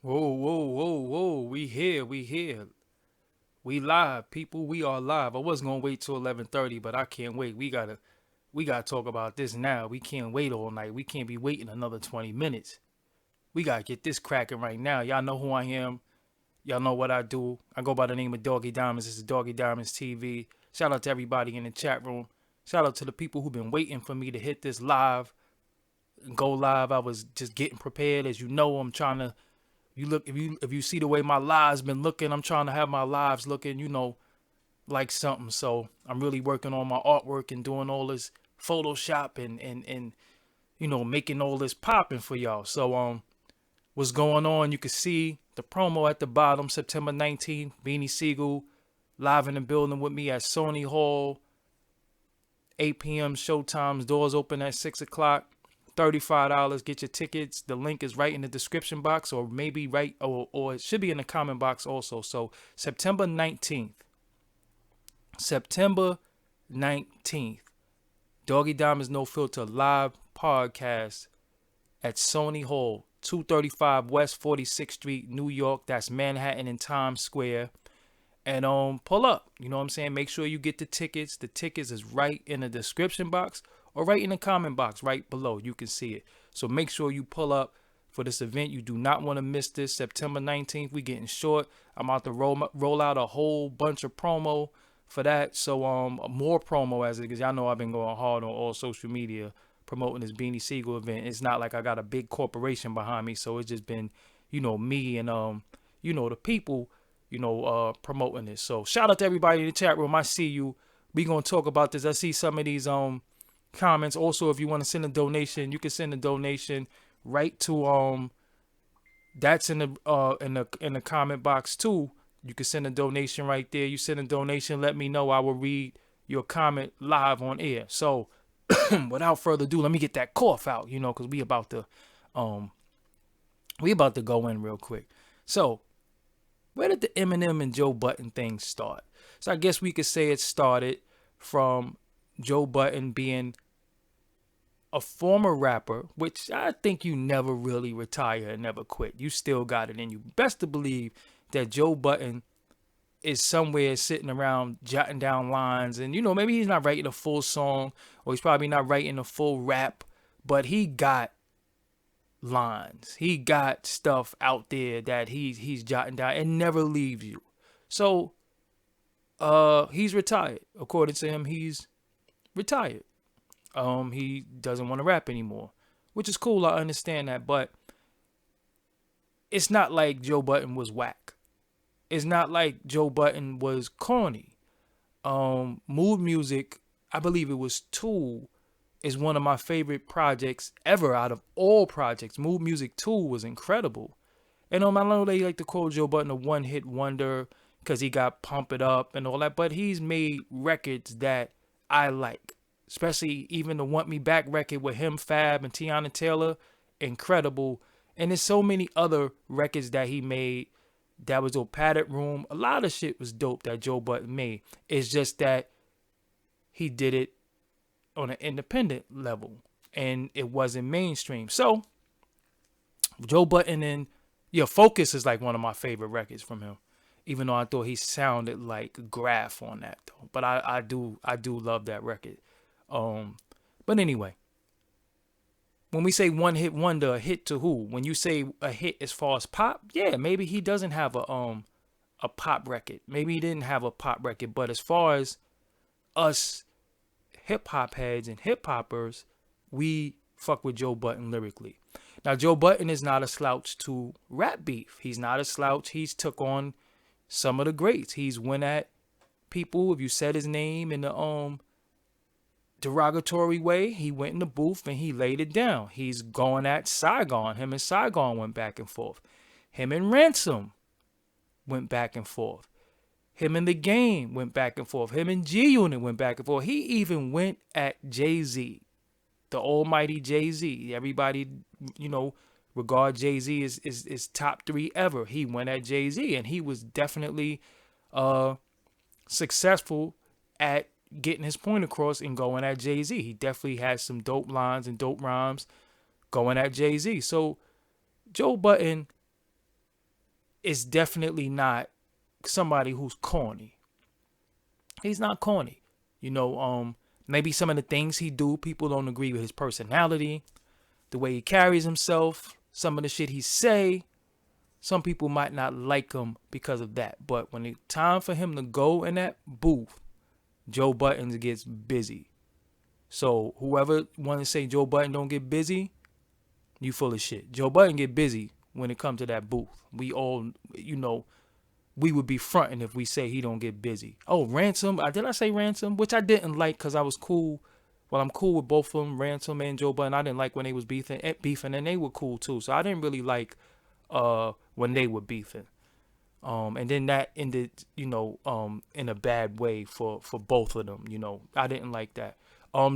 Whoa, whoa, whoa, whoa. We here, we here. We live, people. We are live. I was gonna wait till 11:30, but I can't wait. We gotta talk about this now. We can't wait all night. We can't be waiting another 20 minutes. We gotta get this cracking right now. Y'all know who I am. Y'all know what I do. I go by the name of Doggie Diamonds. This is Doggie Diamonds TV. Shout out to everybody in the chat room. Shout out to the people who've been waiting for me to hit this live and go live. I was just getting prepared. As you know, I'm trying to you look if you see the way my lives been looking, I'm trying to have my lives looking, like something. So I'm really working on my artwork and doing all this Photoshop and making all this popping for y'all. So what's going on? You can see the promo at the bottom, September 19th, Beanie Siegel live in the building with me at Sony Hall, 8 p.m. showtimes, doors open at 6 o'clock. $35. Get your tickets. The link is right in the description box, or maybe right, or it should be in the comment box also. So September 19th. September 19th. Doggy Diamonds No Filter live podcast at Sony Hall, 235 West 46th Street, New York. That's Manhattan and Times Square. And pull up. You know what I'm saying? Make sure you get the tickets. The tickets is right in the description box or right in the comment box right below. You can see it. So make sure you pull up for this event. You do not want to miss this. September 19th. We getting short. I'm about to roll out a whole bunch of promo for that. So more promo as it, because y'all know I've been going hard on all social media promoting this Beanie Siegel event. It's not like I got a big corporation behind me, so it's just been, me and the people, promoting this. So shout out to everybody in the chat room. I see you. We gonna talk about this. I see some of these comments. Also, if you want to send a donation, you can send a donation right to that's in the comment box too. You can send a donation right there. You send a donation, let me know. I will read your comment live on air. So without further ado, let me get that cough out, because um we about to go in real quick. So where did the Eminem and Joe Budden thing start? So I guess we could say it started from Joe Budden being a former rapper, which I think you never really retire and never quit. You still got it in you. Best to believe that Joe Budden is somewhere sitting around jotting down lines, and maybe he's not writing a full song, or he's probably not writing a full rap, but he got lines. He got stuff out there that he's jotting down and never leaves you. So he's retired. According to him, he's retired. He doesn't want to rap anymore, which is cool. I understand that, but it's not like Joe Budden was whack. It's not like Joe Budden was corny. Mood Music, I believe it was Tool, is one of my favorite projects ever out of all projects. Mood Music 2 was incredible. And I know they like to call Joe Budden a one-hit wonder because he got Pump It Up and all that, but he's made records that I like. Especially even the Want Me Back record with him, Fab, and Tiana Taylor, incredible. And there's so many other records that he made that was dope. Padded Room, a lot of shit was dope that Joe Budden made. It's just that he did it on an independent level and it wasn't mainstream. So Joe Budden and Focus is like one of my favorite records from him. Even though I thought he sounded like Graph on that though. But I do love that record. But anyway, when we say one hit wonder, a hit to who? When you say a hit as far as pop, yeah, maybe he doesn't have a pop record. Maybe he didn't have a pop record, but as far as us hip hop heads and hip hoppers, we fuck with Joe Budden lyrically. Now Joe Budden is not a slouch to rap beef. He's not a slouch. He's took on some of the greats. He's went at people. If you said his name in the derogatory way, he went in the booth and he laid it down. He's going at Saigon. Him and Saigon went back and forth. Him and Ransom went back and forth. Him and The Game went back and forth. Him and G Unit went back and forth. He even went at Jay-Z, the almighty Jay-Z. Everybody, regard Jay-Z is top 3 ever. He went at Jay-Z and he was definitely successful at getting his point across and going at Jay-Z. He definitely has some dope lines and dope rhymes going at Jay-Z. So Joe Budden is definitely not somebody who's corny. He's not corny. You know, maybe some of the things he do, people don't agree with his personality, the way he carries himself, some of the shit he say. Some people might not like him because of that. But when it's time for him to go in that booth, Joe Budden gets busy. So whoever want to say Joe Budden don't get busy, you full of shit. Joe Budden get busy when it comes to that booth. We all, we would be fronting if we say he don't get busy. Oh, Ransom. Did I say Ransom? Which I didn't like because I was cool. Well, I'm cool with both of them, Ransom and Joe Budden. I didn't like when they was beefing, and they were cool too. So I didn't really like when they were beefing. And then that ended, in a bad way for both of them. I didn't like that.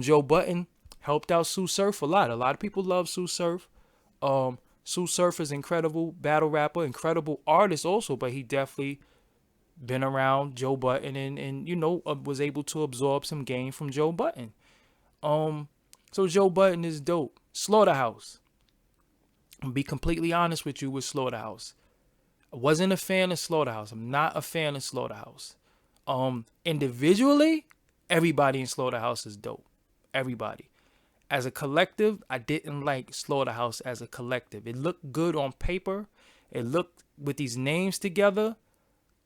Joe Budden helped out Sue Surf a lot. A lot of people love Sue Surf. Sue Surf is incredible battle rapper, incredible artist also, but he definitely been around Joe Budden and was able to absorb some game from Joe Budden. So Joe Budden is dope. Slaughterhouse. I'm be completely honest with you with Slaughterhouse. I wasn't a fan of Slaughterhouse. I'm not a fan of Slaughterhouse. Individually, everybody in Slaughterhouse is dope. Everybody. As a collective, I didn't like Slaughterhouse as a collective. It looked good on paper. It looked with these names together.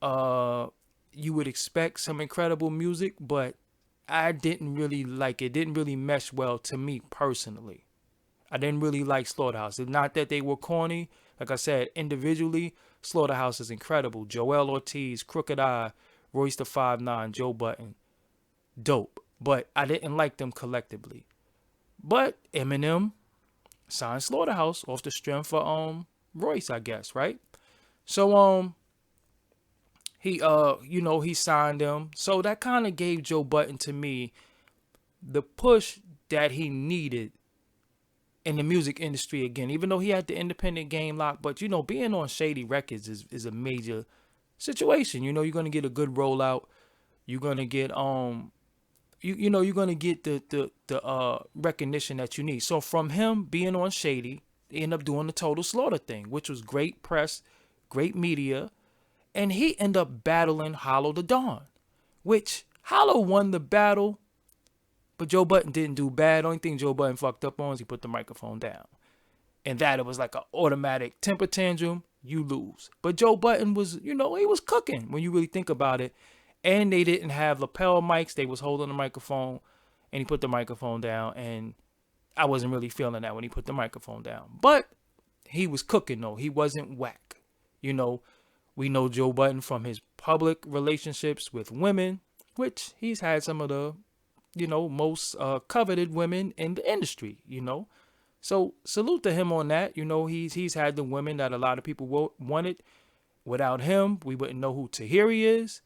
You would expect some incredible music, but I didn't really like it. It didn't really mesh well to me personally. I didn't really like Slaughterhouse. It's not that they were corny. Like I said, individually, Slaughterhouse is incredible. Joel Ortiz, Crooked Eye, Royce the 5'9", Joe Budden. Dope. But I didn't like them collectively. But Eminem signed Slaughterhouse off the strength of Royce, I guess, right? So he signed them. So that kind of gave Joe Budden to me the push that he needed in the music industry again, even though he had the independent game locked. But, being on Shady Records is a major situation. You're going to get a good rollout. You're going to get, you're going to get the recognition that you need. So from him being on Shady, they end up doing the Total Slaughter thing, which was great press, great media. And he ended up battling Hollow the Dawn, which Hollow won the battle. But Joe Budden didn't do bad. Only thing Joe Budden fucked up on is he put the microphone down. And that it was like an automatic temper tantrum, you lose. But Joe Budden was, he was cooking when you really think about it. And they didn't have lapel mics. They was holding the microphone and he put the microphone down. And I wasn't really feeling that when he put the microphone down. But he was cooking though. He wasn't whack. We know Joe Budden from his public relationships with women, which he's had some of the most coveted women in the industry, So salute to him on that. He's had the women that a lot of people wanted. Without him, we wouldn't know who Tahiri is.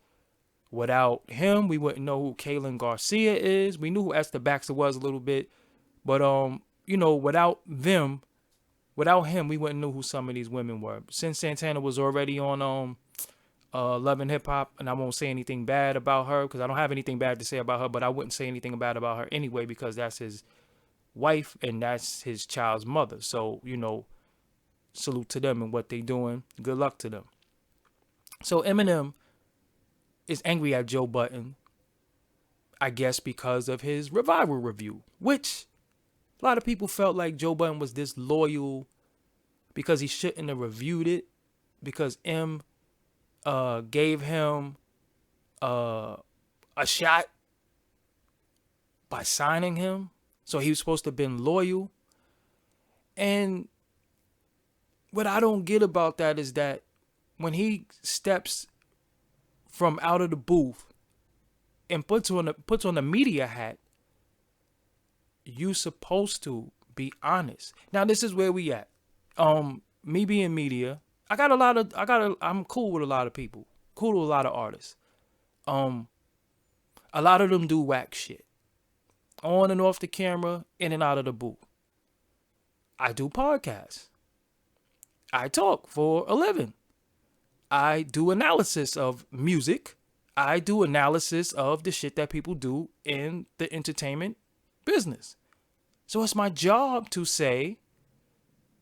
Without him, we wouldn't know who Kaylin Garcia is. We knew who Esther Baxter was a little bit. But, without him, we wouldn't know who some of these women were. Since Santana was already on Love and Hip Hop, and I won't say anything bad about her because I don't have anything bad to say about her, but I wouldn't say anything bad about her anyway because that's his wife and that's his child's mother. So, salute to them and what they doing. Good luck to them. So Eminem is angry at Joe Budden, I guess because of his Revival review, which a lot of people felt like Joe Budden was disloyal because he shouldn't have reviewed it because M gave him a shot by signing him. So he was supposed to have been loyal. And what I don't get about that is that when he steps from out of the booth and puts on the media hat, you supposed to be honest. Now this is where we at. Me being media, I'm cool with a lot of people. Cool with a lot of artists. A lot of them do whack shit. On and off the camera, in and out of the booth. I do podcasts. I talk for a living. I do analysis of music. I do analysis of the shit that people do in the entertainment business. So it's my job to say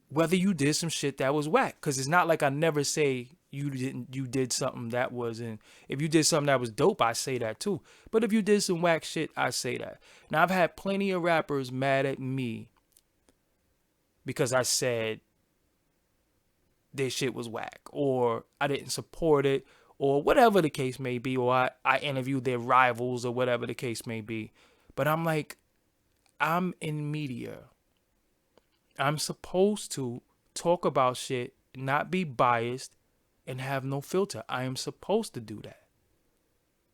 whether you did some shit that was whack. Because it's not like I never say you did something that wasn't. If you did something that was dope, I say that too. But if you did some whack shit, I say that. Now I've had plenty of rappers mad at me because I said their shit was whack, or I didn't support it, or whatever the case may be, or I interviewed their rivals, or whatever the case may be. But I'm like, I'm in media. I'm supposed to talk about shit, not be biased, and have no filter. I am supposed to do that.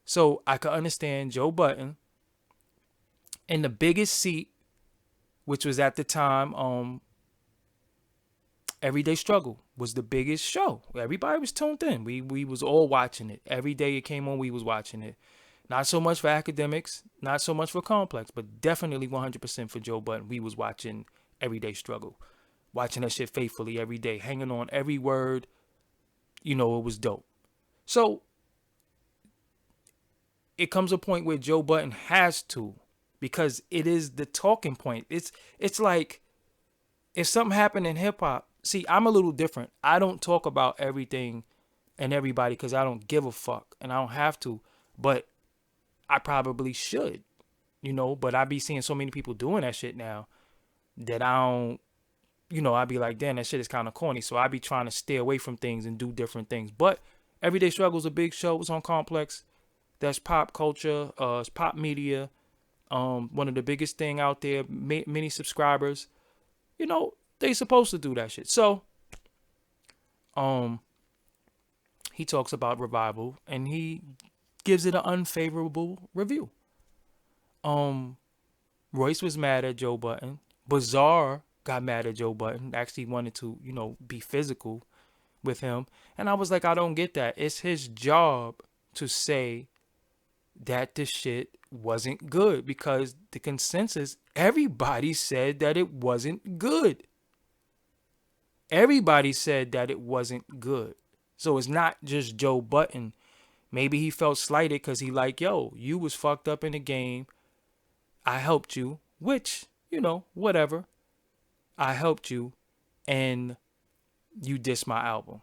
So I could understand Joe Budden in the biggest seat, which was at the time, Everyday Struggle was the biggest show. Everybody was tuned in. We was all watching it. Every day it came on, we was watching it. Not so much for academics, not so much for complex, but definitely 100% for Joe Budden. We was watching Everyday Struggle, watching that shit faithfully every day, hanging on every word. You know, it was dope. So it comes a point where Joe Budden has to, because it is the talking point. It's like if something happened in hip hop. See, I'm a little different. I don't talk about everything and everybody because I don't give a fuck and I don't have to. But I probably should, But I be seeing so many people doing that shit now that I don't, I be like, damn, that shit is kind of corny. So I be trying to stay away from things and do different things. But Everyday Struggle is a big show. It's on Complex. That's pop culture. It's pop media. One of the biggest thing out there. Many subscribers. They supposed to do that shit. So, he talks about Revival and he gives it an unfavorable review. Royce was mad at Joe Budden. Bizarre got mad at Joe Budden. Actually wanted to, be physical with him. And I was like, I don't get that. It's his job to say that the shit wasn't good because the consensus, everybody said that it wasn't good. Everybody said that it wasn't good. So it's not just Joe Budden. Maybe he felt slighted because he like, yo, you was fucked up in the game. I helped you, which, whatever. I helped you and you dissed my album.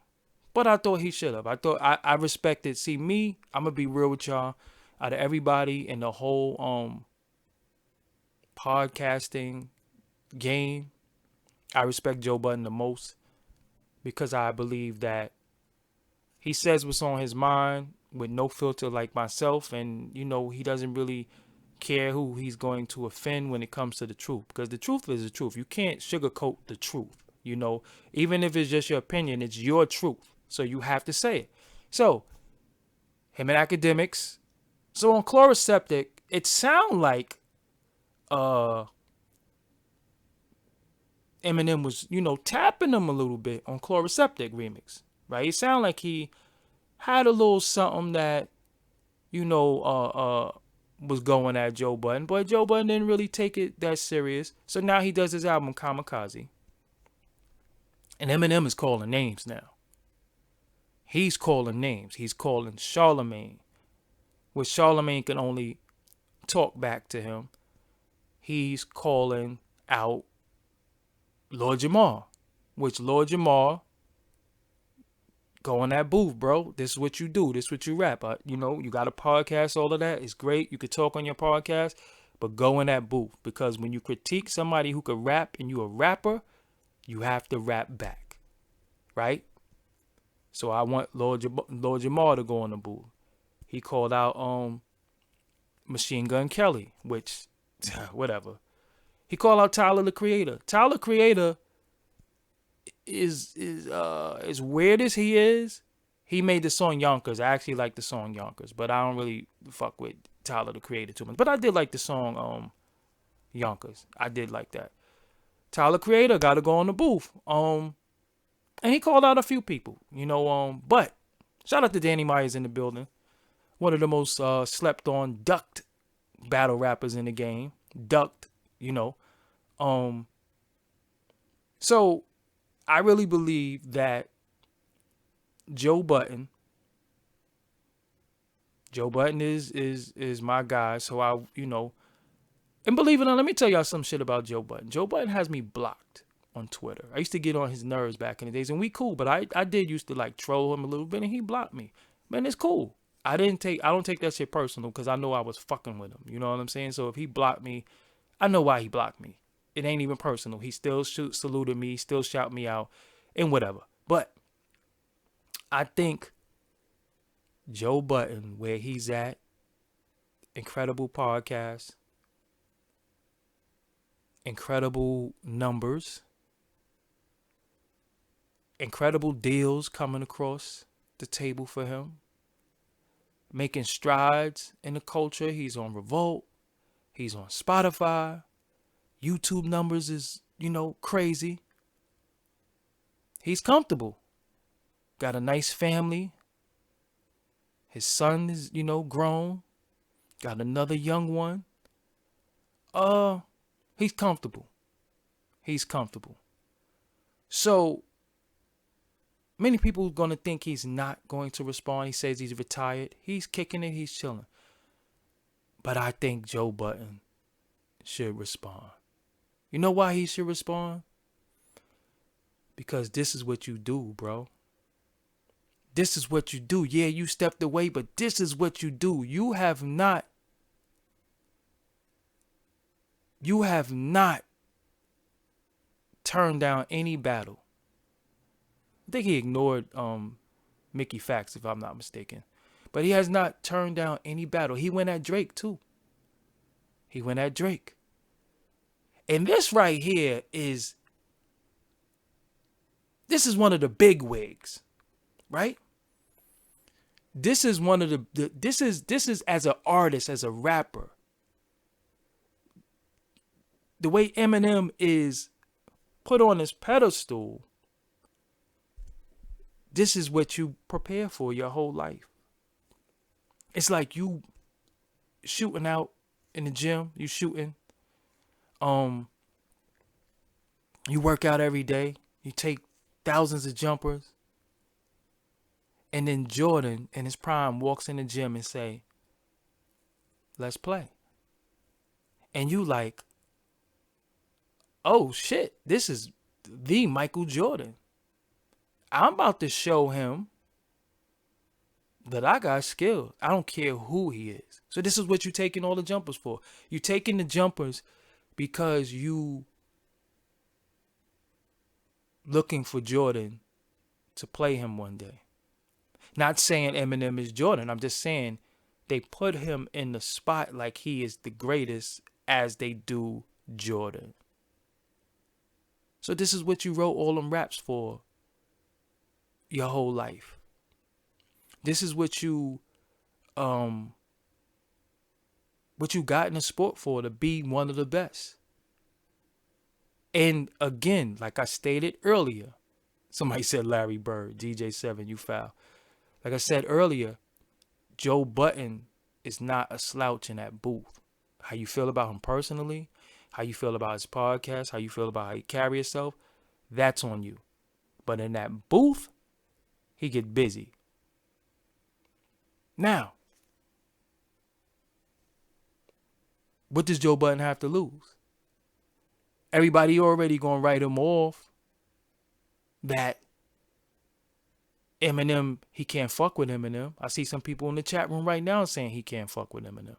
But I thought he should have. I respected. See, me, I'm going to be real with y'all. Out of everybody in the whole podcasting game, I respect Joe Budden the most because I believe that he says what's on his mind with no filter like myself. And, he doesn't really care who he's going to offend when it comes to the truth, because the truth is the truth. You can't sugarcoat the truth, even if it's just your opinion, it's your truth. So you have to say it. So him and academics. So on Chloroseptic, it sound like Eminem was, tapping him a little bit on Chloroseptic remix, right? It sound like he had a little something that, was going at Joe Budden, but Joe Budden didn't really take it that serious. So now he does his album Kamikaze. And Eminem is calling names now. He's calling names. He's calling Charlemagne, which Charlemagne can only talk back to him. He's calling out Lord Jamar, which Lord Jamar, go in that booth, bro. This is what you do. This is what you rap. You got a podcast, all of that. It's great. You could talk on your podcast, but go in that booth, because when you critique somebody who could rap and you a rapper, you have to rap back, right? So I want Lord Jamar to go in the booth. He called out Machine Gun Kelly, which whatever. He called out Tyler the Creator. Tyler Creator is as weird as he is. He made the song Yonkers. I actually like the song Yonkers, but I don't really fuck with Tyler the Creator too much. But I did like the song Yonkers. I did like that. Tyler Creator got to go on the booth. And he called out a few people, but shout out to Danny Myers in the building. One of the most slept on, ducked battle rappers in the game. Ducked, So I really believe that Joe Budden is my guy. So and believe it or not, let me tell y'all some shit about Joe Budden. Joe Budden has me blocked. on Twitter. I used to get on his nerves back in the days, and we cool, but I did used to like troll him a little bit, and he blocked me. Man, it's cool. I don't take that shit personal because I know I was fucking with him. You know what I'm saying? So if he blocked me, I know why he blocked me. It ain't even personal. He still saluted me, still shout me out, and whatever. But I think Joe Budden, where he's at, incredible podcast, incredible numbers, incredible deals coming across the table for him, making strides in the culture. He's on Revolt. He's on Spotify. YouTube numbers is, crazy. He's comfortable. Got a nice family. His son is, grown. Got another young one. He's comfortable. He's comfortable. So many people are going to think he's not going to respond. He says he's retired. He's kicking it. He's chilling. But I think Joe Budden should respond. You know why he should respond? Because this is what you do, bro. This is what you do. Yeah, you stepped away, but this is what you do. You have not turned down any battle. I think he ignored Mickey Fax, if I'm not mistaken. But he has not turned down any battle. He went at Drake, too. He went at Drake. And this right here is one of the big wigs, right? This is one of the this is as an artist, as a rapper. The way Eminem is put on this pedestal, this is what you prepare for your whole life. It's like you shooting out in the gym, you shooting. You work out every day, you take thousands of jumpers. And then Jordan in his prime walks in the gym and say, let's play. And you like, oh shit, this is the Michael Jordan. I'm about to show him that I got skill. I don't care who he is. So this is what you're taking all the jumpers for. You're taking the jumpers because you looking for Jordan to play him one day. Not saying Eminem is Jordan. I'm just saying they put him in the spot like he is the greatest as they do Jordan. So this is what you wrote all them raps for your whole life. This is what you got in the sport for, to be one of the best. And again, like I stated earlier, somebody said Larry Bird, DJ7, you foul. Like I said earlier, Joe Budden is not a slouch in that booth. How you feel about him personally, how you feel about his podcast, how you feel about how he carry himself, that's on you. But in that booth, he get busy. Now, what does Joe Budden have to lose? Everybody already gonna write him off that Eminem, he can't fuck with Eminem. I see some people in the chat room right now saying he can't fuck with Eminem.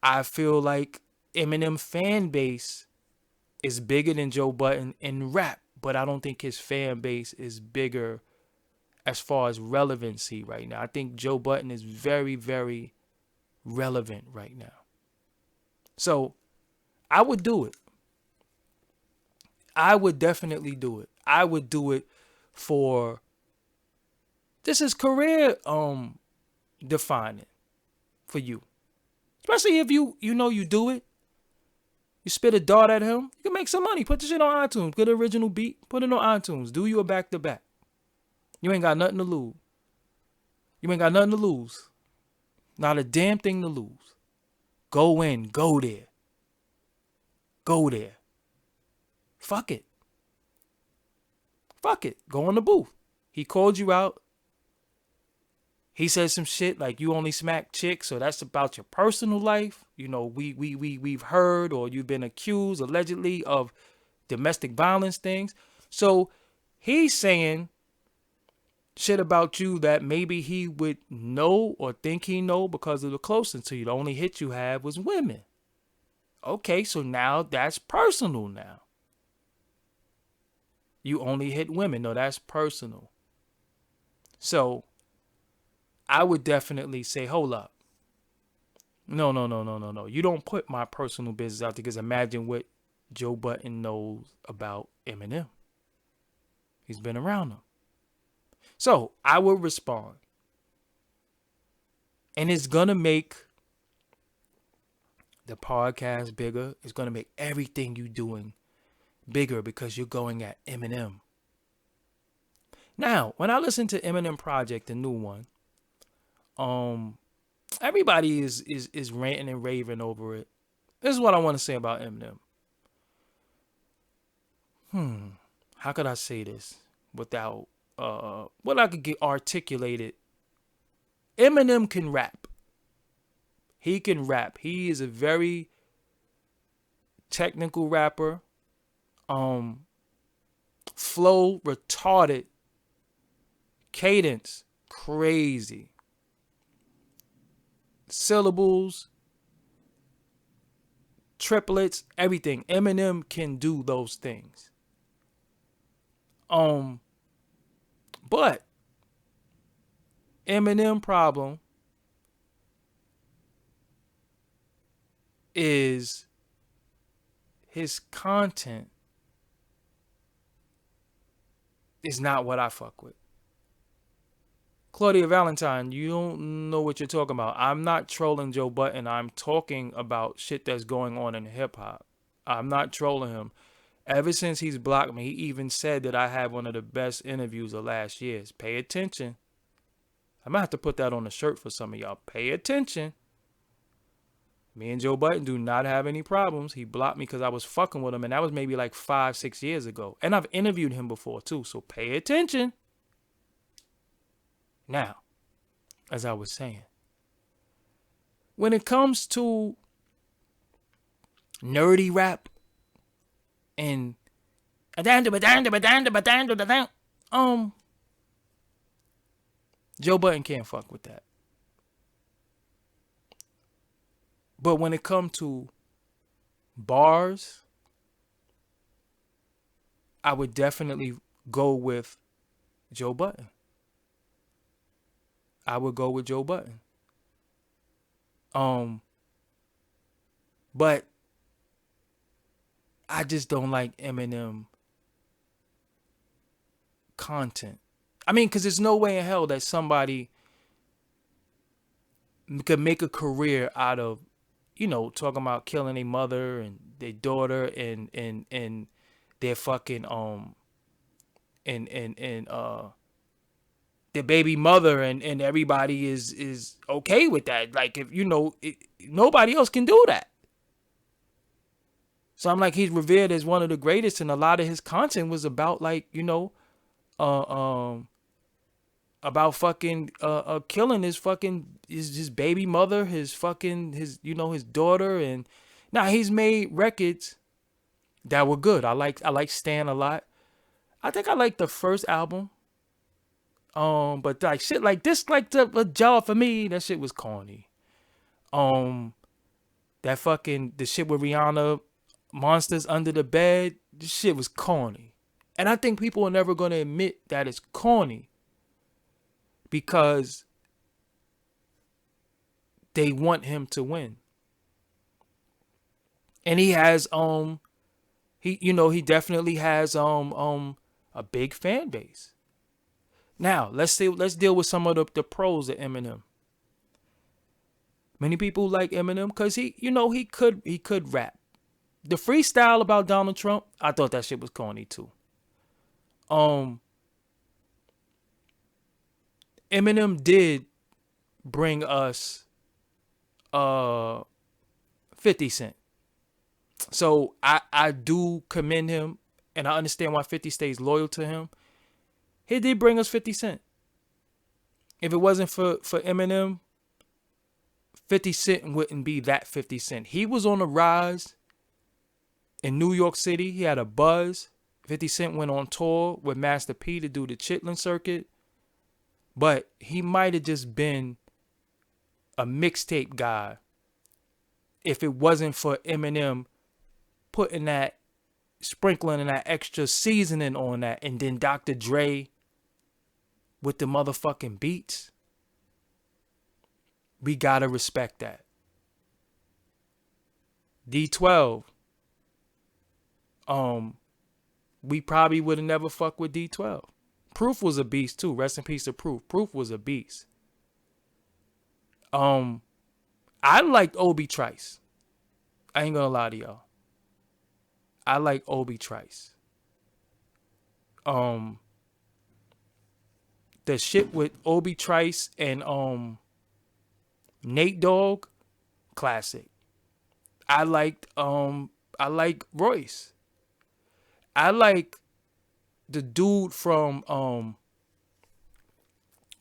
I feel like Eminem fan base is bigger than Joe Budden in rap, but I don't think his fan base is bigger as far as relevancy right now. I think Joe Budden is very, very relevant right now. So I would do it. I would definitely do it. I would do it for, this is career defining for you. Especially if you do it. You spit a dart at him, you can make some money. Put the shit on iTunes. Get the original beat. Put it on iTunes. Do you a back-to-back. You ain't got nothing to lose. You ain't got nothing to lose. Not a damn thing to lose. Go in. Go there. Go there. Fuck it. Fuck it. Go on the booth. He called you out. He said some shit like you only smack chicks, so that's about your personal life. You know, we've heard, or you've been accused allegedly of domestic violence things. So he's saying shit about you that maybe he would know or think he know because of the closeness to you. The only hit you had was women. Okay, so now that's personal now. You only hit women. No, that's personal. So I would definitely say, hold up. No. You don't put my personal business out there, because imagine what Joe Budden knows about Eminem. He's been around him. So I would respond. And it's going to make the podcast bigger. It's going to make everything you doing bigger because you're going at Eminem. Now, when I listen to Eminem Project, the new one, everybody is ranting and raving over it. This is what I want to say about Eminem. How could I say this without what I could get articulated? Eminem can rap. He can rap. He is a very technical rapper. Flow retarded. Cadence crazy. Syllables, triplets, everything. Eminem can do those things. But Eminem problem is his content is not what I fuck with. Claudia Valentine, you don't know what you're talking about. I'm not trolling Joe Budden. I'm talking about shit that's going on in hip hop. I'm not trolling him. Ever since he's blocked me, he even said that I had one of the best interviews of last year's. Pay attention. I'm going to have to put that on a shirt for some of y'all. Pay attention. Me and Joe Budden do not have any problems. He blocked me because I was fucking with him, and that was maybe like 5-6 years ago. And I've interviewed him before too, so pay attention. Now, as I was saying, when it comes to nerdy rap and Joe Budden can't fuck with that. But when it comes to bars, I would definitely go with Joe Budden. I would go with Joe Budden. But I just don't like Eminem content. I mean, because there's no way in hell that somebody could make a career out of, you know, talking about killing their mother and their daughter and their fucking their baby mother and everybody is okay with that. Like, if you know, nobody else can do that. So I'm like, he's revered as one of the greatest, and a lot of his content was about, like, you know, about fucking killing his fucking his baby mother, his daughter, and now he's made records that were good. I like Stan a lot. I think I like the first album. But like shit like this, like the job for me, that shit was corny. That fucking the shit with Rihanna, Monsters Under the Bed, this shit was corny. And I think people are never gonna admit that it's corny because they want him to win. And he has he definitely has a big fan base. Now, let's deal with some of the pros of Eminem. Many people like Eminem because he could rap. The freestyle about Donald Trump, I thought that shit was corny too. Eminem did bring us 50 Cent. So I do commend him, and I understand why 50 stays loyal to him. He did bring us 50 Cent. If it wasn't for Eminem, 50 Cent wouldn't be that 50 Cent. He was on the rise in New York City, he had a buzz. 50 Cent went on tour with Master P to do the Chitlin circuit. But he might have just been a mixtape guy if it wasn't for Eminem putting that, sprinkling that extra seasoning on that, and then Dr. Dre with the motherfucking beats. We gotta respect that. D12. We probably would have never fucked with D12. Proof was a beast too. Rest in peace to Proof. Proof was a beast. I liked Obi Trice. I ain't gonna lie to y'all. I like Obi Trice. The shit with Obi Trice and Nate Dogg, classic. I like Royce. I like the dude from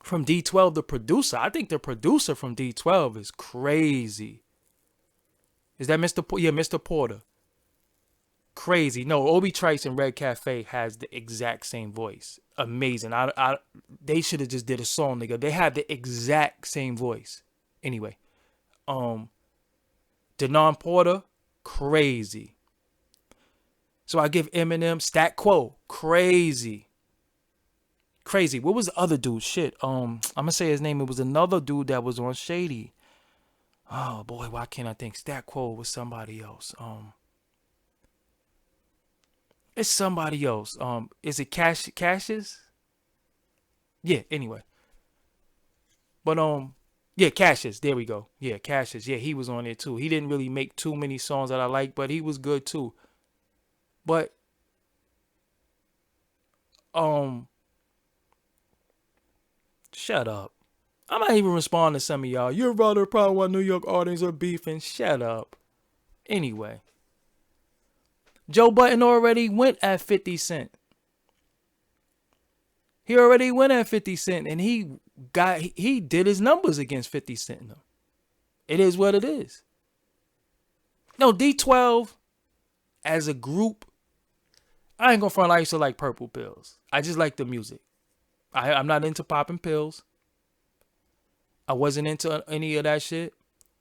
D12, the producer. I think the producer from D12 is crazy. Is that Mr. Yeah, Mr. Porter. Crazy. No, Obi Trice and Red Cafe has the exact same voice. Amazing. They should have just did a song, nigga. They have the exact same voice. Anyway, Denon Porter, crazy. So I give Eminem Stat Quo, crazy. Crazy. What was the other dude? Shit. I'm gonna say his name. It was another dude that was on Shady. Oh boy, why can't I think? Stat Quo was somebody else. It's somebody else. Is it Cassius? Yeah, anyway. But yeah, Cassius. There we go. Yeah, Cassius. Yeah, he was on there too. He didn't really make too many songs that I like, but he was good too. But shut up. I'm not even responding to some of y'all. You're rather proud why New York artists are beefing. Shut up. Anyway. Joe Budden already went at 50 Cent. He already went at 50 Cent and he did his numbers against 50 Cent. It is what it is. No, D12 as a group, I ain't gonna front. I used to like Purple Pills. I just like the music. I'm not into popping pills. I wasn't into any of that shit.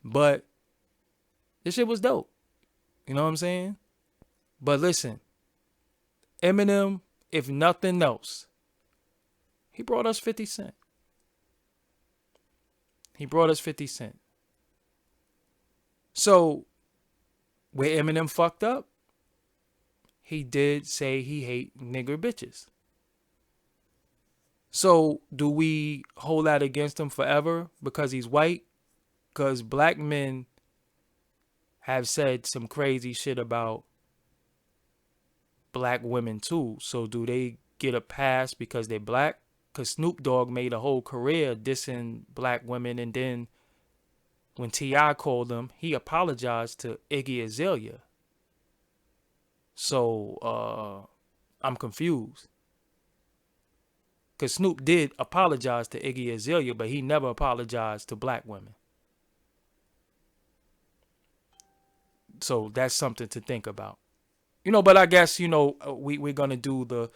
But this shit was dope. You know what I'm saying? But listen, Eminem, if nothing else, he brought us 50 Cent. He brought us 50 Cent. So, where Eminem fucked up, he did say he hate nigger bitches. So, do we hold that against him forever because he's white? Because black men have said some crazy shit about black women too. So, do they get a pass because they're black? Because Snoop Dogg made a whole career dissing black women, and then when T.I. called him, he apologized to Iggy Azalea. So, I'm confused. Because Snoop did apologize to Iggy Azalea, but he never apologized to black women. So, that's something to think about. You know, but I guess, we're going to do the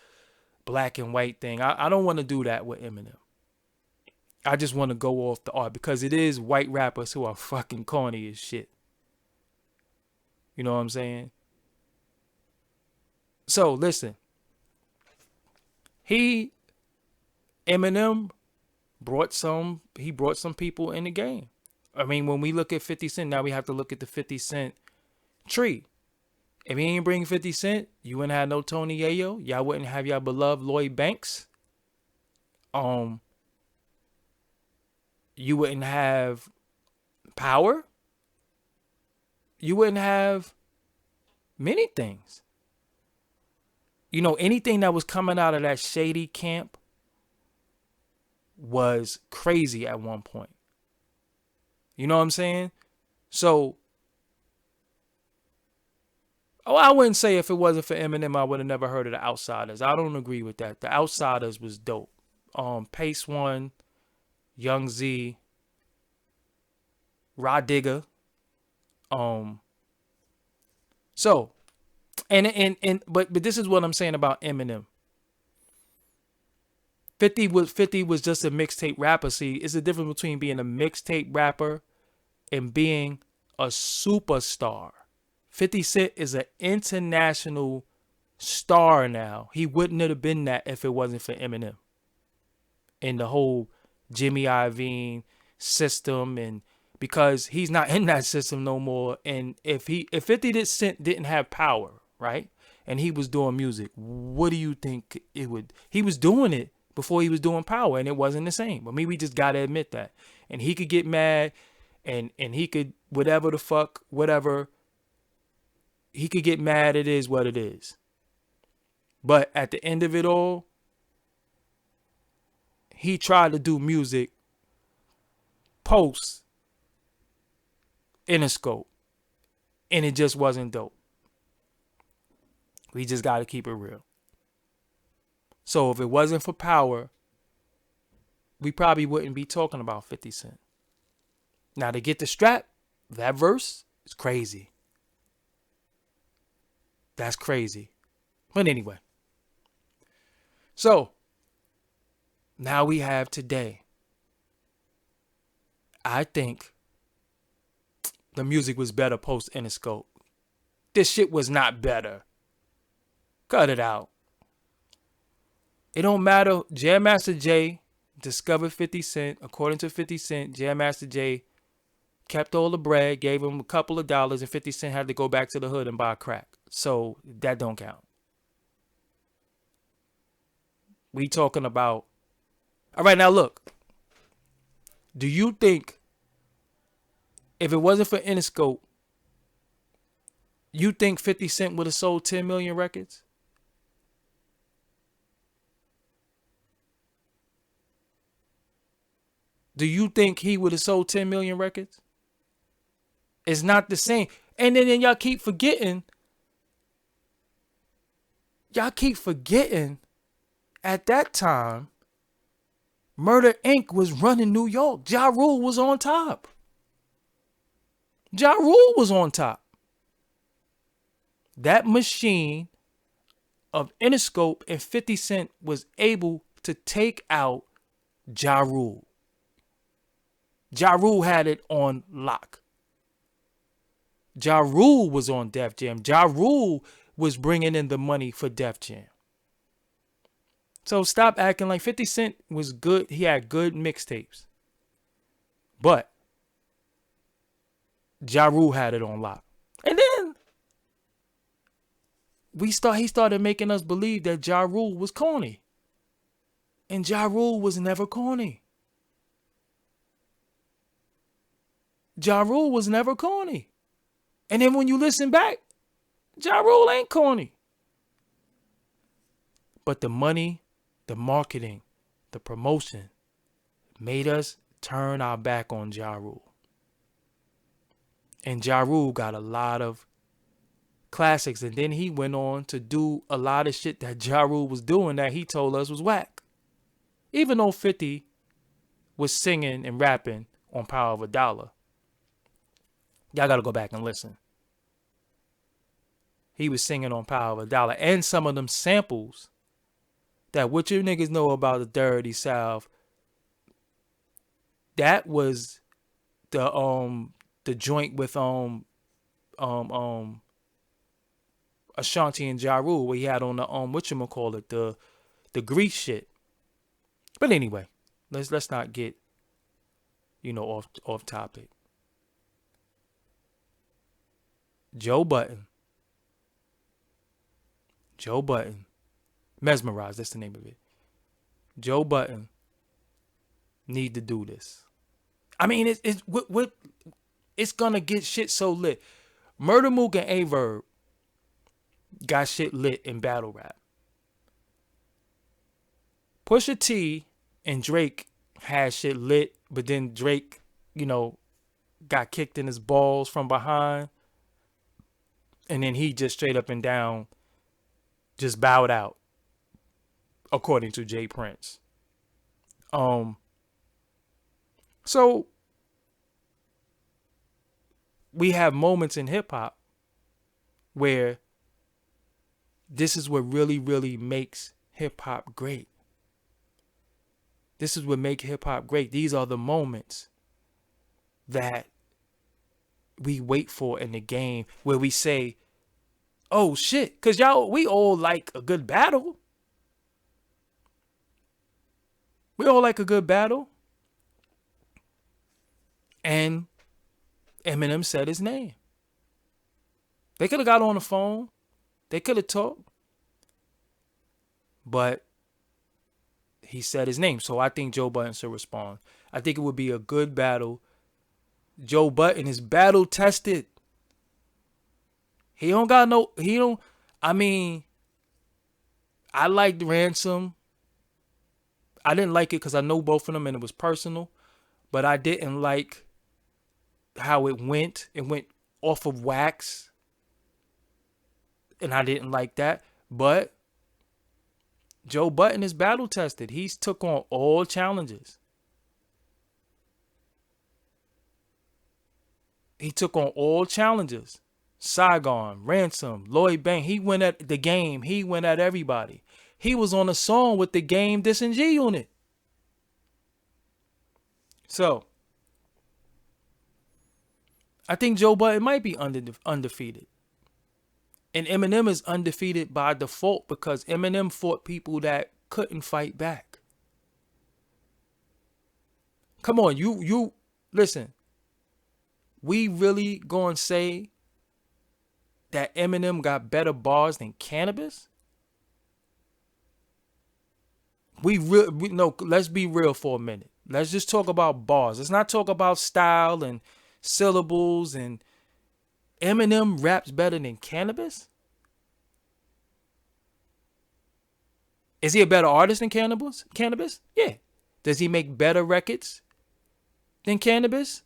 black and white thing. I don't want to do that with Eminem. I just want to go off the art because it is white rappers who are fucking corny as shit. You know what I'm saying? So, listen. Eminem brought some people in the game. I mean, when we look at 50 Cent, now we have to look at the 50 Cent tree. If he ain't bring 50 Cent, you wouldn't have no Tony Yayo. Y'all wouldn't have y'all beloved Lloyd Banks. You wouldn't have Power. You wouldn't have many things. Anything that was coming out of that shady camp was crazy at one point. You know what I'm saying? So, I wouldn't say if it wasn't for Eminem, I would have never heard of the Outsiders. I don't agree with that. The Outsiders was dope. Pace One, Young Z, Rod Digger. So, But this is what I'm saying about Eminem. 50 was just a mixtape rapper. See, it's the difference between being a mixtape rapper and being a superstar. 50 Cent is an international star now. He wouldn't have been that if it wasn't for Eminem and the whole Jimmy Iovine system, and because he's not in that system no more. And if 50 Cent didn't have power, right, and he was doing music, what do you think it would? He was doing it before he was doing power, and it wasn't the same. But we just gotta admit that. And he could get mad, and he could whatever the fuck, whatever. He could get mad. It is what it is. But at the end of it all, he tried to do music post Interscope, and it just wasn't dope. We just got to keep it real. So if it wasn't for power, we probably wouldn't be talking about 50 Cent. Now, to get the strap, that verse is crazy. That's crazy. But anyway. So, now we have today. I think the music was better post Interscope. This shit was not better. Cut it out. It don't matter. Jam Master Jay discovered 50 Cent. According to 50 Cent, Jam Master Jay kept all the bread, gave him a couple of dollars, and 50 Cent had to go back to the hood and buy crack. So that don't count. We talking about... All right, now look. Do you think if it wasn't for Interscope, you think 50 Cent would have sold 10 million records? Do you think he would have sold 10 million records? It's not the same. And then y'all keep forgetting. At that time, Murder Inc. was running New York. Ja Rule was on top. Ja Rule was on top. That machine of Interscope and 50 Cent was able to take out Ja Rule. Ja Rule had it on lock. Ja Rule was on Def Jam. Ja Rule was bringing in the money for Def Jam. So stop acting like 50 Cent was good. He had good mixtapes. But Ja Rule had it on lock. And then he started making us believe that Ja Rule was corny. And Ja Rule was never corny. Ja Rule was never corny. And then when you listen back, Ja Rule ain't corny. But the money, the marketing, the promotion made us turn our back on Ja Rule. And Ja Rule got a lot of classics. And then he went on to do a lot of shit that Ja Rule was doing that he told us was whack. Even though 50 was singing and rapping on Power of a Dollar. Y'all got to go back and listen. He was singing on Power of a Dollar. And some of them samples that what you niggas know about the Dirty South, that was the joint with Ashanti and Ja Rule where he had on the whatchamacallit, the Grease shit. But anyway, let's not get off topic. Joe Budden. Mesmerized, that's the name of it. Joe Budden need to do this. I mean, it's gonna get shit so lit. Murder Mook and Averb got shit lit in battle rap. Pusha T and Drake had shit lit, but then Drake, got kicked in his balls from behind. And then he just straight up and down just bowed out, according to Jay Prince. So we have moments in hip hop where this is what really, really makes hip hop great. This is what makes hip hop great. These are the moments that we wait for in the game where we say, oh shit, because we all like a good battle. We all like a good battle. And Eminem said his name. They could have got on the phone. They could have talked. But he said his name. So I think Joe Budden should respond. I think it would be a good battle. Joe Budden is battle tested. I liked Ransom. I didn't like it because I know both of them and it was personal. But I didn't like how it went. It went off of wax. And I didn't like that. But Joe Budden is battle tested. He's took on all challenges. He took on all challenges. Saigon, Ransom, Lloyd Banks. He went at the game. He went at everybody. He was on a song with the Game Dissing G Unit. So, I think Joe Budden might be undefeated. And Eminem is undefeated by default because Eminem fought people that couldn't fight back. Come on, you listen. We really gonna say that Eminem got better bars than Cannabis? No, let's be real for a minute. Let's just talk about bars. Let's not talk about style and syllables. And Eminem raps better than Cannabis? Is he a better artist than Cannabis? Yeah. Does he make better records than Cannabis?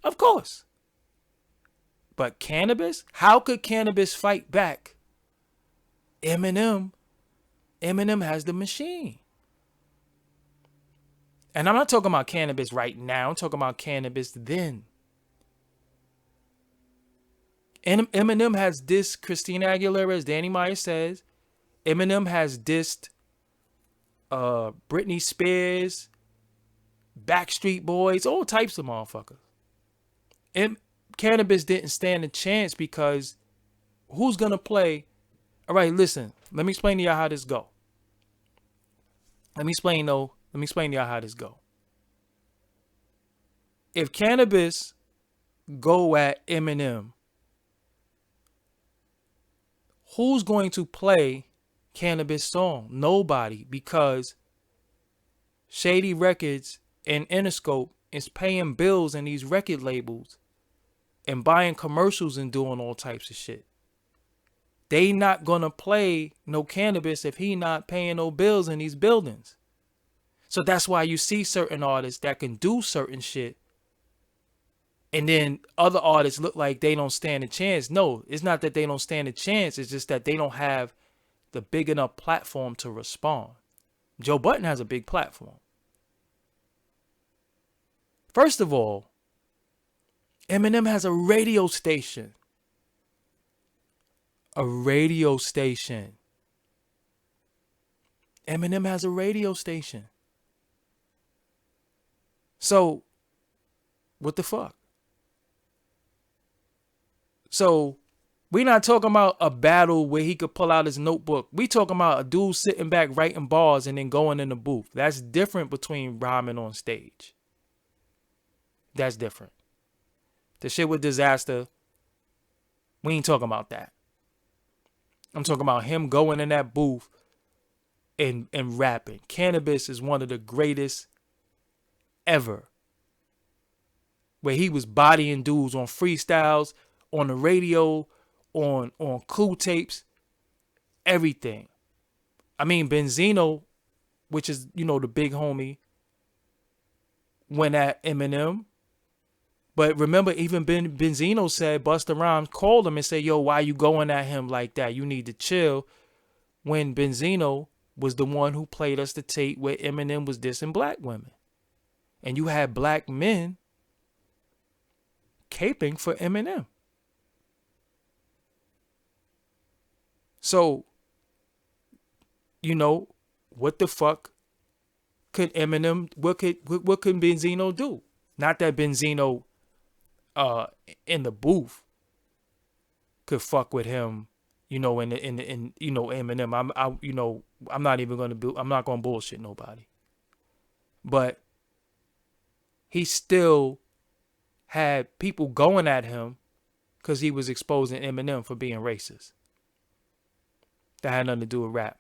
Of course. But Cannabis? How could Cannabis fight back? Eminem has the machine. And I'm not talking about Cannabis right now. I'm talking about Cannabis then. And Eminem has dissed Christina Aguilera, as Danny Meyer says. Eminem has dissed Britney Spears, Backstreet Boys, all types of motherfuckers. Cannabis didn't stand a chance because who's going to play? All right, listen. Let me explain to y'all how this go. Let me explain to y'all how this go. If Cannabis go at Eminem, who's going to play Cannabis song? Nobody, because Shady Records and Interscope is paying bills in these record labels and buying commercials and doing all types of shit. They not gonna play no Cannabis if he not paying no bills in these buildings. So that's why you see certain artists that can do certain shit and then other artists look like they don't stand a chance. No, it's not that they don't stand a chance. It's just that they don't have the big enough platform to respond. Joe Budden has a big platform. First of all, Eminem has a radio station. A radio station. Eminem has a radio station. So, what the fuck? So, we're not talking about a battle where he could pull out his notebook. We talking about a dude sitting back writing bars and then going in the booth. That's different between rhyming on stage. That's different. The shit with Disaster, we ain't talking about that. I'm talking about him going in that booth and rapping. Cannabis is one of the greatest ever. Where he was bodying dudes on freestyles, on the radio, on cool tapes, everything. I mean, Benzino, which is, the big homie, went at Eminem. But remember, even Benzino said, Busta Rhymes called him and said, yo, why you going at him like that? You need to chill. When Benzino was the one who played us the tape where Eminem was dissing black women. And you had black men caping for Eminem. So you know, what the fuck could Eminem, what could Benzino do? Not that Benzino uh in the booth could fuck with him, in Eminem. I'm not even gonna I'm not gonna bullshit nobody. But he still had people going at him because he was exposing Eminem for being racist. That had nothing to do with rap.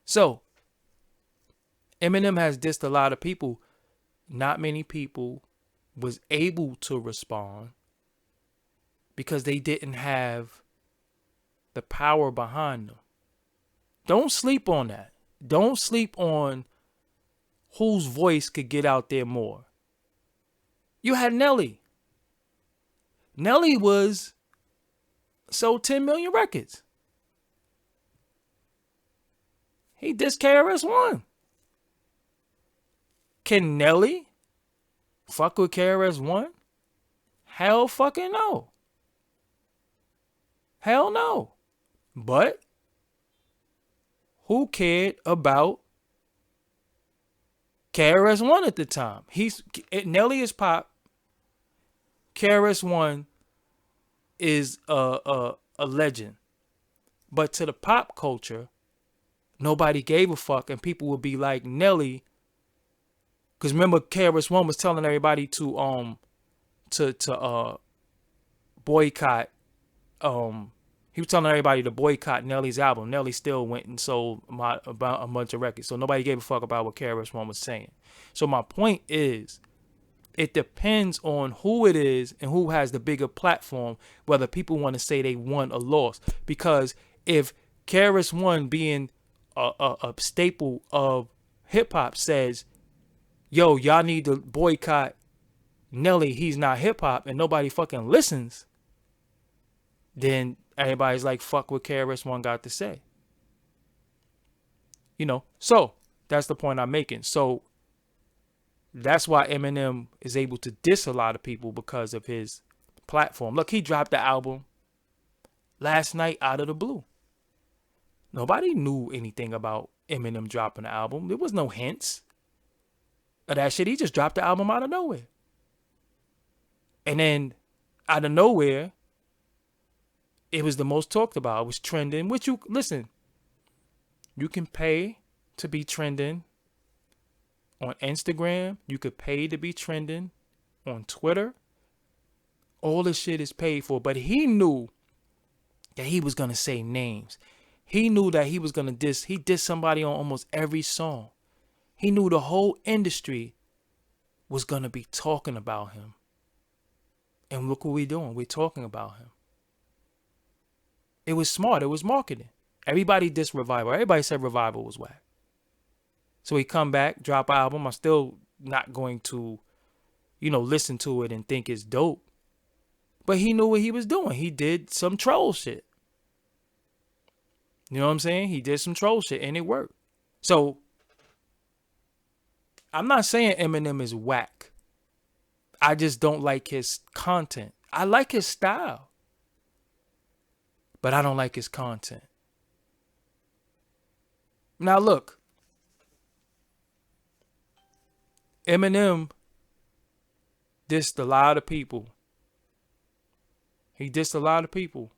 So Eminem has dissed a lot of people. Not many people was able to respond because they didn't have the power behind them. Don't sleep on that. Don't sleep on whose voice could get out there more. You had Nelly. Nelly sold 10 million records. He dissed KRS-One. Can Nelly fuck with KRS-One? Hell fucking no. Hell no. But who cared about KRS-One at the time? Nelly is pop. KRS-One is a legend. But to the pop culture, nobody gave a fuck, and people would be like, Nelly. Because remember, KRS-One was telling everybody to boycott. He was telling everybody to boycott Nelly's album. Nelly still went and sold about a bunch of records. So nobody gave a fuck about what KRS-One was saying. So my point is, it depends on who it is and who has the bigger platform, whether people want to say they won or lost. Because if KRS-One, being a staple of hip-hop, says, yo, y'all need to boycott Nelly, he's not hip-hop, and nobody fucking listens, then everybody's like, fuck what KRS-One got to say. So that's the point I'm making. So that's why Eminem is able to diss a lot of people, because of his platform. Look, he dropped the album last night out of the blue. Nobody knew anything about Eminem dropping the album. There was no hints of that shit. He just dropped the album out of nowhere. And then out of nowhere, it was the most talked about. It was trending. Listen, you can pay to be trending on Instagram. You could pay to be trending on Twitter. All this shit is paid for. But he knew that he was going to say names. He knew that he was going to diss. He dissed somebody on almost every song. He knew the whole industry was going to be talking about him. And look what we're doing. We're talking about him. It was smart. It was marketing. Everybody dissed Revival. Everybody said Revival was whack. So he come back, drop an album. I'm still not going to, listen to it and think it's dope. But he knew what he was doing. He did some troll shit. You know what I'm saying? He did some troll shit and it worked. So I'm not saying Eminem is whack. I just don't like his content. I like his style, but I don't like his content. Now look, Eminem dissed a lot of people. He dissed a lot of people.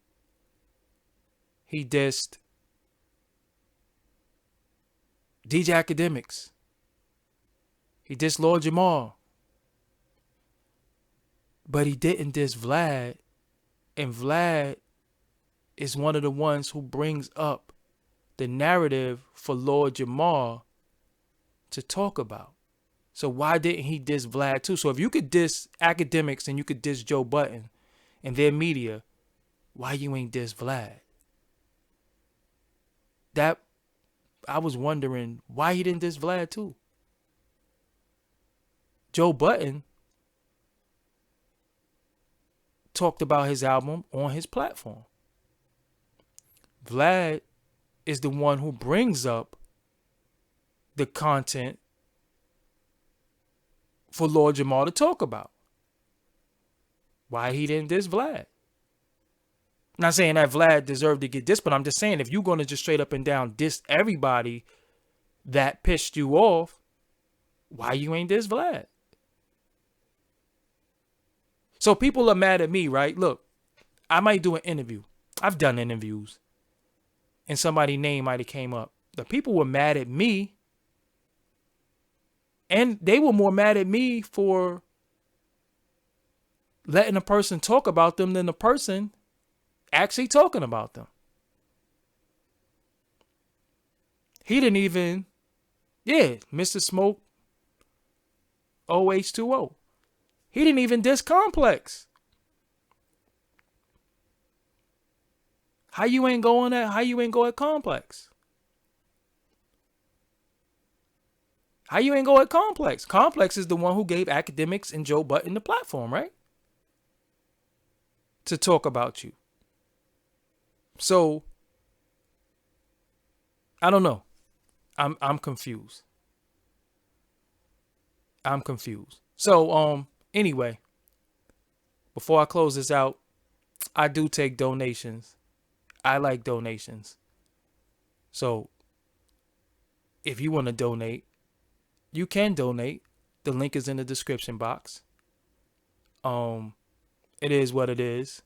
He dissed DJ Academics. He dissed Lord Jamar. But he didn't diss Vlad. And Vlad is one of the ones who brings up the narrative for Lord Jamar to talk about. So why didn't he diss Vlad too? So if you could diss Academics and you could diss Joe Budden and their media, why you ain't diss Vlad? That, I was wondering why he didn't diss Vlad too. Joe Budden talked about his album on his platform. Vlad is the one who brings up the content for Lord Jamar to talk about. Why he didn't diss Vlad? Not saying that Vlad deserved to get dissed, but I'm just saying if you're going to just straight up and down diss everybody that pissed you off, why you ain't diss Vlad? So people are mad at me, right? Look, I might do an interview. I've done interviews. And somebody's name might have came up. The people were mad at me. And they were more mad at me for letting a person talk about them than the person actually talking about them. He didn't even, Mr. Smoke OH2O. He didn't even diss Complex. How you ain't going at? How you ain't go at Complex? How you ain't go at Complex? Complex is the one who gave Academics and Joe Budden the platform, right? To talk about you. So I don't know. I'm confused. I'm confused. So anyway, before I close this out, I do take donations. I like donations. So if you want to donate, you can donate. The link is in the description box. It is what it is.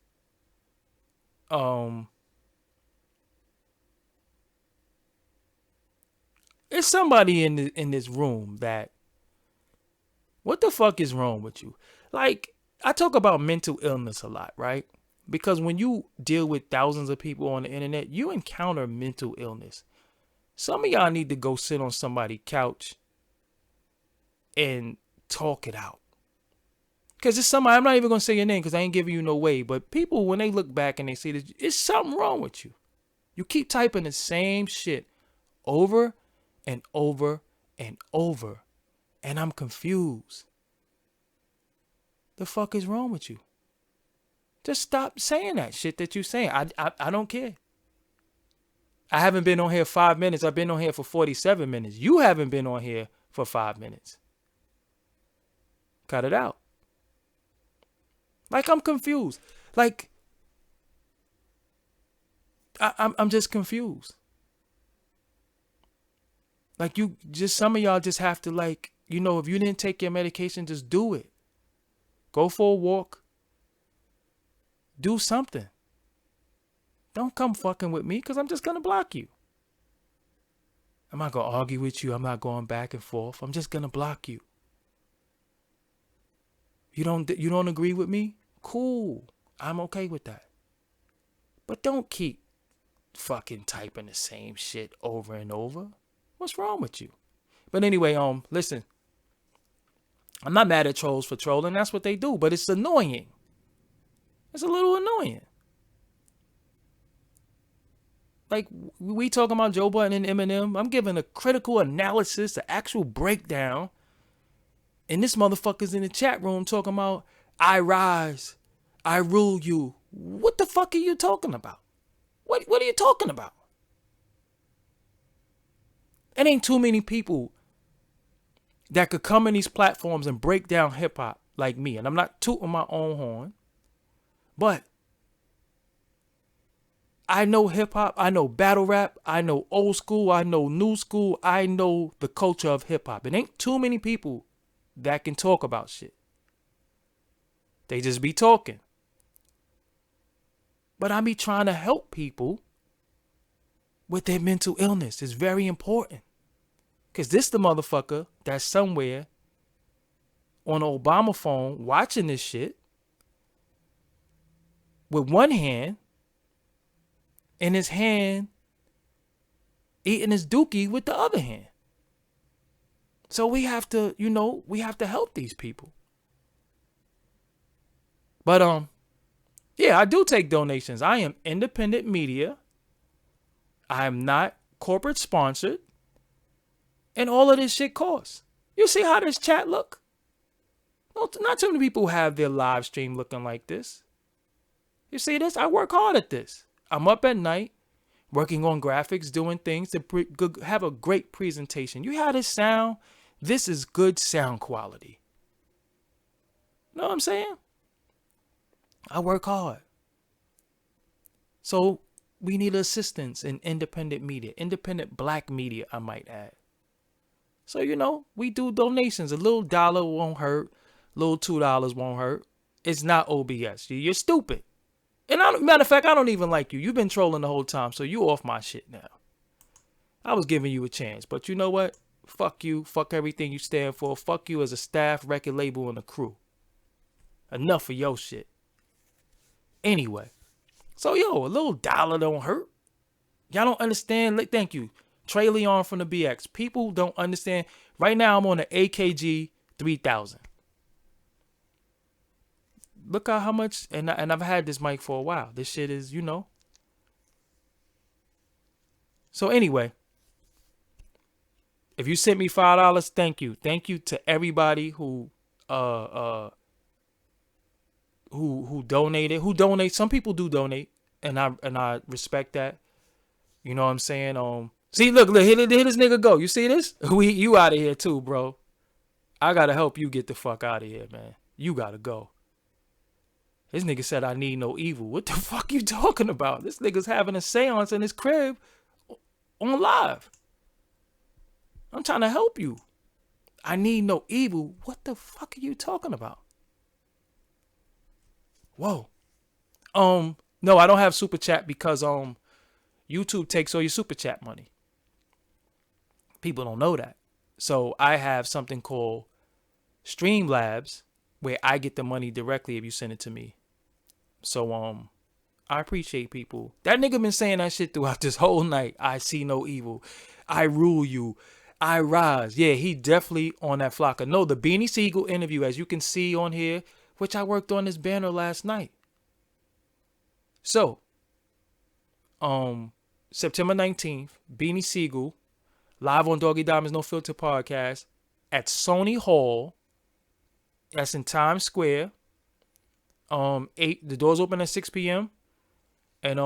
There's somebody in this room that, what the fuck is wrong with you? Like, I talk about mental illness a lot, right? Because when you deal with thousands of people on the internet, you encounter mental illness. Some of y'all need to go sit on somebody's couch and talk it out. Because it's somebody, I'm not even going to say your name because I ain't giving you no way. But people, when they look back and they see that it's something wrong with you. You keep typing the same shit over and over and over. And I'm confused. The fuck is wrong with you? Just stop saying that shit that you're saying. I don't care. I haven't been on here 5 minutes. I've been on here for 47 minutes. You haven't been on here for 5 minutes. Cut it out. Like, I'm confused. Like, I'm just confused. Like, some of y'all just have to, like, if you didn't take your medication, just do it. Go for a walk. Do something. Don't come fucking with me because I'm just going to block you. I'm not going to argue with you. I'm not going back and forth. I'm just going to block you. You don't agree with me? Cool. I'm okay with that. But don't keep fucking typing the same shit over and over. What's wrong with you? But anyway, listen. I'm not mad at trolls for trolling. That's what they do. But it's annoying. It's a little annoying. Like, we talking about Joe Budden and Eminem. I'm giving a critical analysis, an actual breakdown. And this motherfucker's in the chat room talking about, I rise, I rule you. What the fuck are you talking about? What are you talking about? It ain't too many people that could come in these platforms and break down hip hop like me. And I'm not tooting my own horn, but I know hip hop, I know battle rap, I know old school, I know new school, I know the culture of hip hop. It ain't too many people that can talk about shit. They just be talking. But I be trying to help people with their mental illness. It's very important. Because this the motherfucker that's somewhere on an Obama phone watching this shit with one hand, in his hand eating his dookie with the other hand. So we have to, we have to help these people. But yeah, I do take donations. I am independent media. I am not corporate sponsored. And all of this shit costs. You see how this chat look? Not too many people have their live stream looking like this. You see this? I work hard at this. I'm up at night, working on graphics, doing things to have a great presentation. You hear this sound? This is good sound quality. Know what I'm saying? I work hard. So we need assistance in independent media, independent black media, I might add. So, we do donations. A little dollar won't hurt. A little $2 won't hurt. It's not OBS. You're stupid. And matter of fact, I don't even like you. You've been trolling the whole time, so you off my shit now. I was giving you a chance, but you know what? Fuck you. Fuck everything you stand for. Fuck you as a staff, record label, and a crew. Enough of your shit. Anyway. So, a little dollar don't hurt. Y'all don't understand. Thank you. Trey Leon from the BX. People don't understand. Right now, I'm on an AKG 3000. Look at how much, and I've had this mic for a while. This shit is, So anyway, if you sent me $5, thank you. Thank you to everybody who donated. Who donate? Some people do donate, and I respect that. You know what I'm saying? See, look, here this nigga go. You see this? You out of here too, bro. I gotta help you get the fuck out of here, man. You gotta go. This nigga said I need no evil. What the fuck you talking about? This nigga's having a seance in his crib on live. I'm trying to help you. I need no evil. What the fuck are you talking about? Whoa. No, I don't have super chat because YouTube takes all your super chat money. People don't know that. So I have something called Streamlabs where I get the money directly if you send it to me. So I appreciate people. That nigga been saying that shit throughout this whole night. I see no evil. I rule you. I rise. Yeah, he definitely on that flocker. No, the Beanie Siegel interview, as you can see on here, which I worked on this banner last night. So, September 19th, Beanie Siegel, live on Doggie Diamonds No Filter podcast at Sony Hall. That's in Times Square. The doors open at 6 p.m. and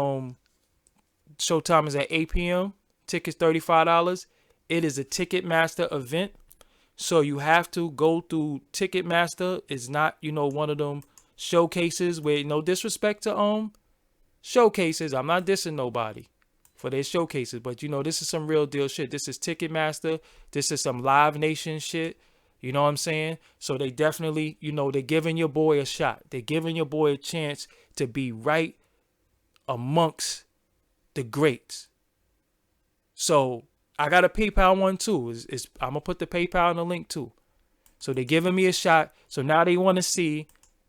showtime is at 8 p.m. Tickets $35. It is a Ticketmaster event, so you have to go through Ticketmaster. It's not, one of them showcases where, no disrespect to showcases. I'm not dissing nobody for their showcases, but this is some real deal shit. This is Ticketmaster. This is some Live Nation shit. You know what I'm saying? So they definitely, they're giving your boy a shot. They're giving your boy a chance to be right amongst the greats. So I got a PayPal one too. I'm going to put the PayPal in the link too. So they're giving me a shot. So now they want to see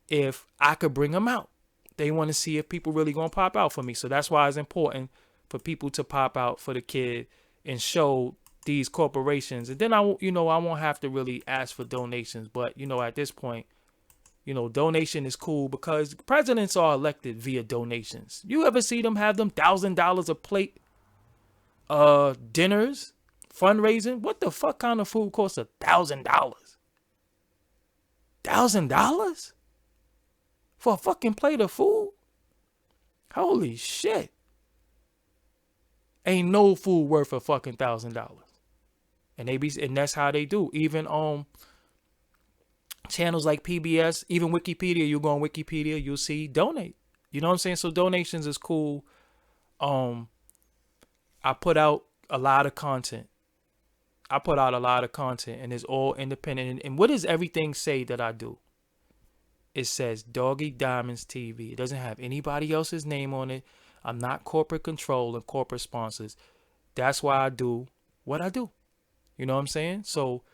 if I could bring them out. They want to see if people really going to pop out for me. So that's why it's important for people to pop out for the kid and show these corporations. And then I won't have to really ask for donations. But, at this point, donation is cool because presidents are elected via donations. You ever see them have them $1,000 a plate dinners, fundraising? What the fuck kind of food costs $1,000? $1,000 for a fucking plate of food? Holy shit. Ain't no food worth a fucking $1,000. And that's how they do. Even channels like PBS, even Wikipedia, you go on Wikipedia, you'll see donate. You know what I'm saying? So donations is cool. I put out a lot of content. And it's all independent. And what does everything say that I do? It says Doggie Diamonds TV. It doesn't have anybody else's name on it. I'm not corporate control and corporate sponsors. That's why I do what I do. You know what I'm saying? So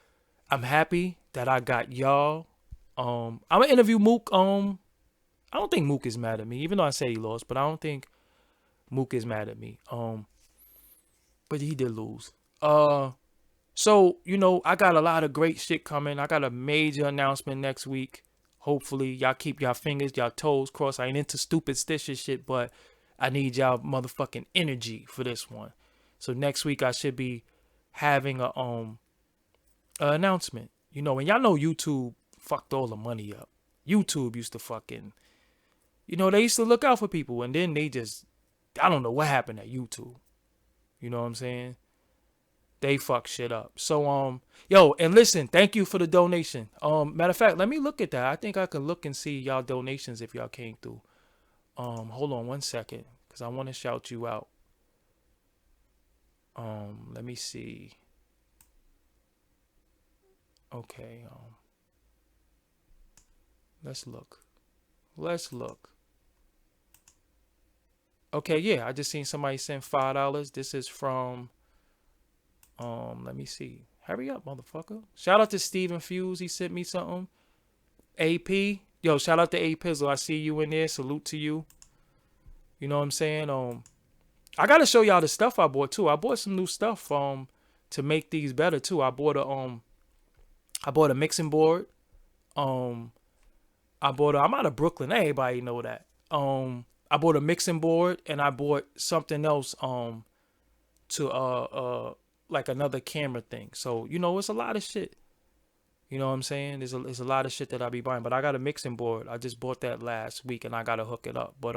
I'm happy that I got y'all. I'm gonna interview Mook. I don't think Mook is mad at me, even though I say he lost, but I don't think Mook is mad at me. But he did lose. So, I got a lot of great shit coming. I got a major announcement next week. Hopefully, y'all keep y'all fingers, y'all toes crossed. I ain't into stupid stitches shit, but I need y'all motherfucking energy for this one. So next week I should be having a announcement. And y'all know YouTube fucked all the money up. YouTube used to fucking, they used to look out for people, and then they just, I don't know what happened at YouTube. You know what I'm saying? They fuck shit up. So and listen, thank you for the donation. Matter of fact, let me look at that. I think I can look and see y'all donations if y'all came through. Hold on one second, because I want to shout you out. Let me see. Okay, let's look. Okay, yeah, I just seen somebody send $5. This is from let me see. Hurry up, motherfucker. Shout out to Steven Fuse. He sent me something. AP. Yo, shout out to A Pizzle. I see you in there. Salute to you. You know what I'm saying? I gotta show y'all the stuff I bought too. I bought some new stuff to make these better too. I bought a mixing board. I'm out of Brooklyn. Everybody know that. I bought a mixing board and I bought something else to like another camera thing. So, you know, it's a lot of shit. You know what I'm saying? There's a lot of shit that I be buying, but I got a mixing board. I just bought that last week and I gotta hook it up. But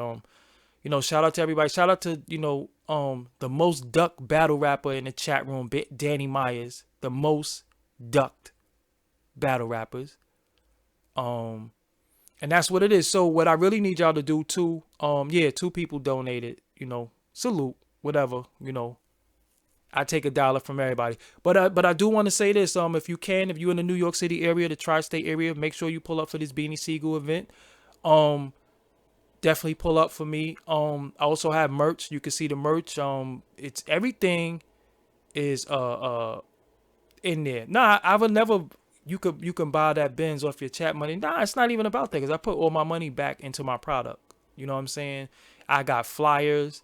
you know, shout out to everybody. Shout out to, you know, the most ducked battle rapper in the chat room, Danny Myers, the most ducked battle rappers. And that's what it is. So what I really need y'all to do too, yeah, 2 people donated, you know, salute, whatever, you know. I take $1 from everybody. But I do want to say this, if you're in the New York City area, the tri-state area, make sure you pull up for this Beanie Siegel event. Definitely pull up for me. I also have merch. You can see the merch. It's everything is in there. Nah, I would never. You can buy that Benz off your chat money. Nah, it's not even about that because I put all my money back into my product. You know what I'm saying? I got flyers.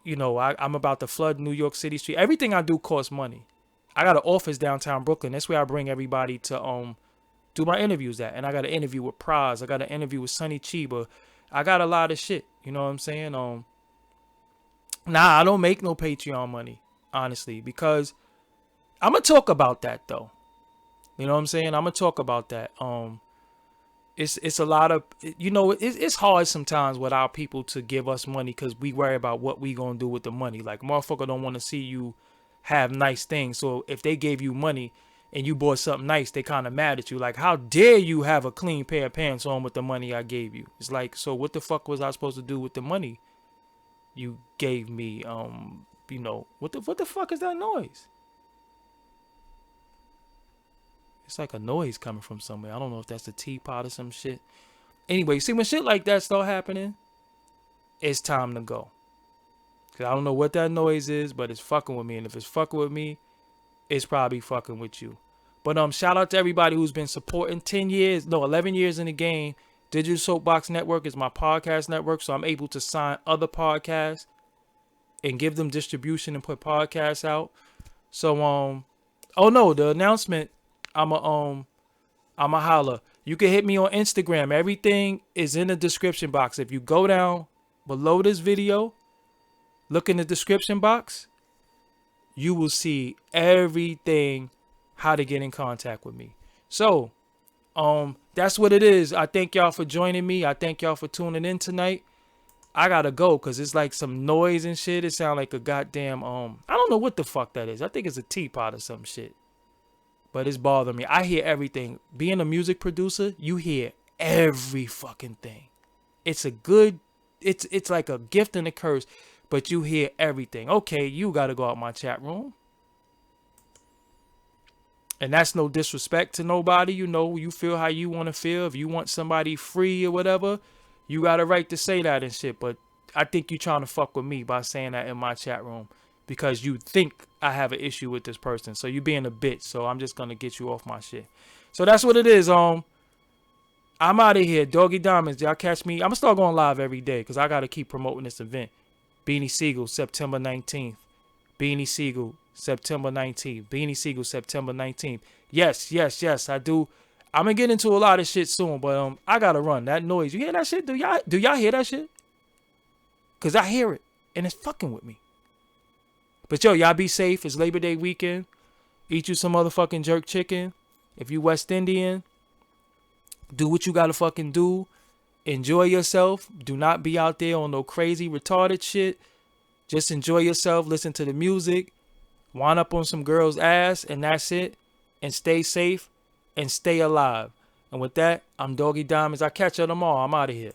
You know, I'm about to flood New York City street. Everything I do costs money. I got an office downtown Brooklyn. That's where I bring everybody to do my interviews at. And I got an interview with Praz. I got an interview with Sonny Chiba. I got a lot of shit. You know what I'm saying? Nah, I don't make no Patreon money, honestly, because I'm gonna talk about that though. You know what I'm saying? I'm gonna talk about that. It's a lot of, you know, it's hard sometimes with our people to give us money because we worry about what we gonna do with the money. Like, motherfucker don't want to see you have nice things. So if they gave you money and you bought something nice, they kind of mad at you. Like, how dare you have a clean pair of pants on with the money I gave you? It's like, so what the fuck was I supposed to do with the money you gave me? You know, what the fuck is that noise? It's like a noise coming from somewhere. I don't know if that's a teapot or some shit. Anyway, see, when shit like that start happening, it's time to go. Cause I don't know what that noise is, but it's fucking with me. And if it's fucking with me, it's probably fucking with you. But shout out to everybody who's been supporting 11 years in the game. Digital Soapbox Network is my podcast network, so I'm able to sign other podcasts and give them distribution and put podcasts out. So oh no, the announcement, I'm a holla. You can hit me on Instagram. Everything is in the description box. If you go down below this video, look in the description box, you will see everything, how to get in contact with me. So, that's what it is. I thank y'all for joining me. I thank y'all for tuning in tonight. I gotta go because it's like some noise and shit. It sounds like a goddamn, I don't know what the fuck that is. I think it's a teapot or some shit. But it's bothering me. I hear everything. Being a music producer, you hear every fucking thing. It's like a gift and a curse, but you hear everything. Okay, you gotta go out my chat room. And that's no disrespect to nobody. You know, you feel how you want to feel. If you want somebody free or whatever, you got a right to say that and shit. But I think you trying to fuck with me by saying that in my chat room because you think I have an issue with this person. So you being a bitch. So I'm just going to get you off my shit. So that's what it is. I'm out of here. Doggie Diamonds. Y'all catch me. I'm going to start going live every day because I got to keep promoting this event. Beanie Siegel, September 19th. Beanie Siegel, September 19th. Beanie Siegel, September 19th. Yes, I do. I'm going to get into a lot of shit soon, but I got to run. That noise. You hear that shit? Do y'all hear that shit? Because I hear it, and it's fucking with me. But yo, y'all be safe. It's Labor Day weekend. Eat you some motherfucking jerk chicken. If you West Indian, do what you gotta fucking do. Enjoy yourself. Do not be out there on no crazy retarded shit. Just enjoy yourself. Listen to the music. Wind up on some girl's ass, and that's it. And stay safe and stay alive. And with that, I'm Doggie Diamonds. I catch you tomorrow. I'm out of here.